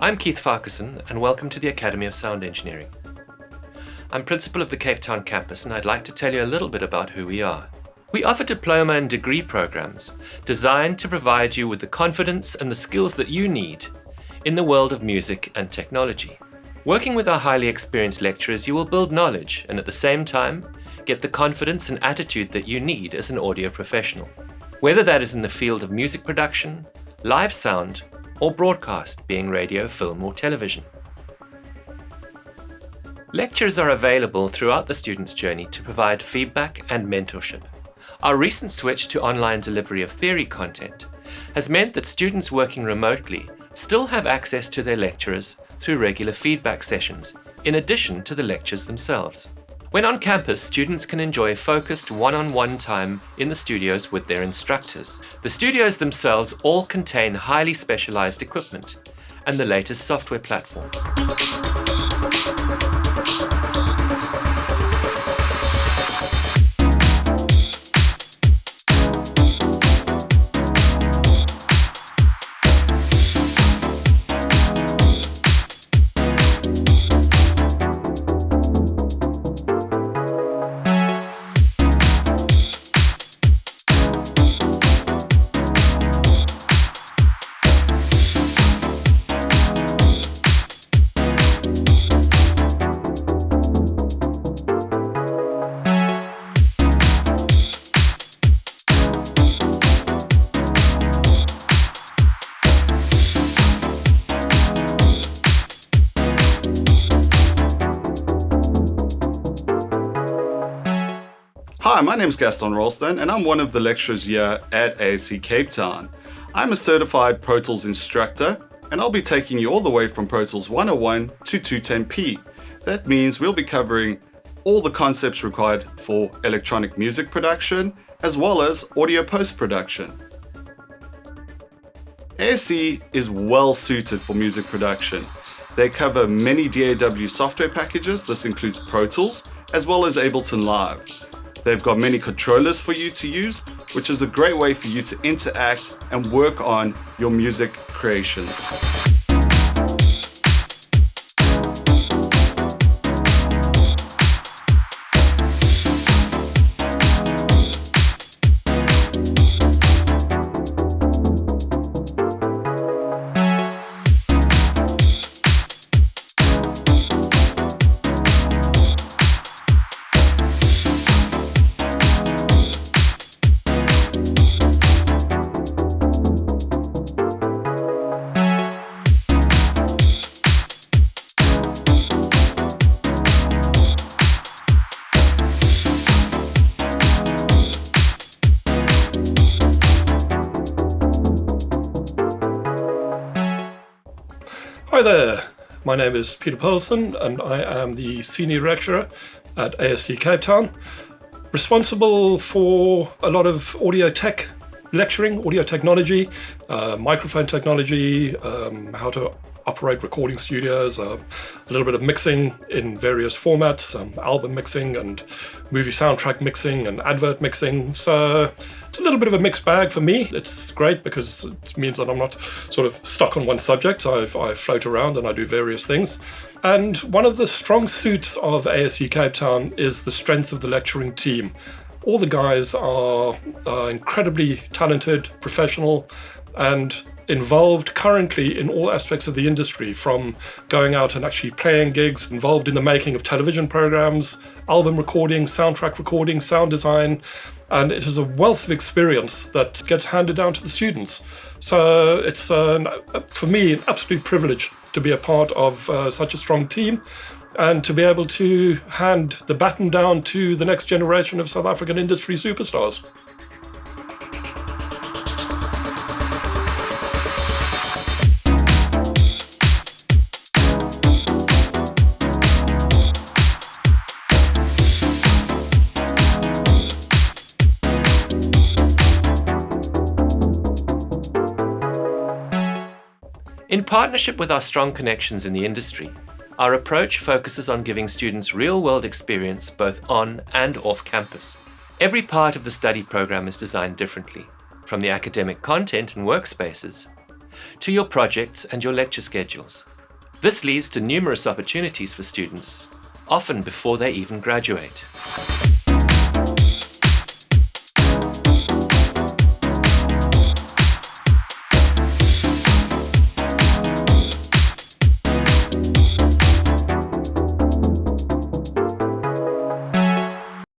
I'm Keith Farquharson and welcome to the Academy of Sound Engineering. I'm principal of the Cape Town campus and I'd like to tell you a little bit about who we are. We offer diploma and degree programs designed to provide you with the confidence and the skills that you need in the world of music and technology. Working with our highly experienced lecturers, you will build knowledge and at the same time get the confidence and attitude that you need as an audio professional. Whether that is in the field of music production, live sound, or broadcast, being radio, film, or television. Lectures are available throughout the student's journey to provide feedback and mentorship. Our recent switch to online delivery of theory content has meant that students working remotely still have access to their lecturers through regular feedback sessions, in addition to the lectures themselves. When on campus, students can enjoy focused one-on-one time in the studios with their instructors. The studios themselves all contain highly specialized equipment and the latest software platforms. Hi, my name is Gaston Rolston and I'm one of the lecturers here at ASE Cape Town. I'm a certified Pro Tools instructor and I'll be taking you all the way from Pro Tools 101 to 210p. That means we'll be covering all the concepts required for electronic music production as well as audio post-production. ASE is well suited for music production. They cover many DAW software packages. This includes Pro Tools as well as Ableton Live. They've got many controllers for you to use, which is a great way for you to interact and work on your music creations. Hi there, my name is Peter Poulsen and I am the Senior Lecturer at ASE Cape Town, responsible for a lot of audio tech lecturing, audio technology, microphone technology, how to operate recording studios, a little bit of mixing in various formats, album mixing and movie soundtrack mixing and advert mixing. So it's a little bit of a mixed bag for me. It's great because it means that I'm not sort of stuck on one subject. I float around and I do various things. And one of the strong suits of ASE Cape Town is the strength of the lecturing team. All the guys are incredibly talented, professional, and involved currently in all aspects of the industry, from going out and actually playing gigs, involved in the making of television programs, album recording, soundtrack recording, sound design, and it is a wealth of experience that gets handed down to the students. So it's, for me, an absolute privilege to be a part of such a strong team and to be able to hand the baton down to the next generation of South African industry superstars. In partnership with our strong connections in the industry, our approach focuses on giving students real-world experience both on and off campus. Every part of the study program is designed differently, from the academic content and workspaces to your projects and your lecture schedules. This leads to numerous opportunities for students, often before they even graduate.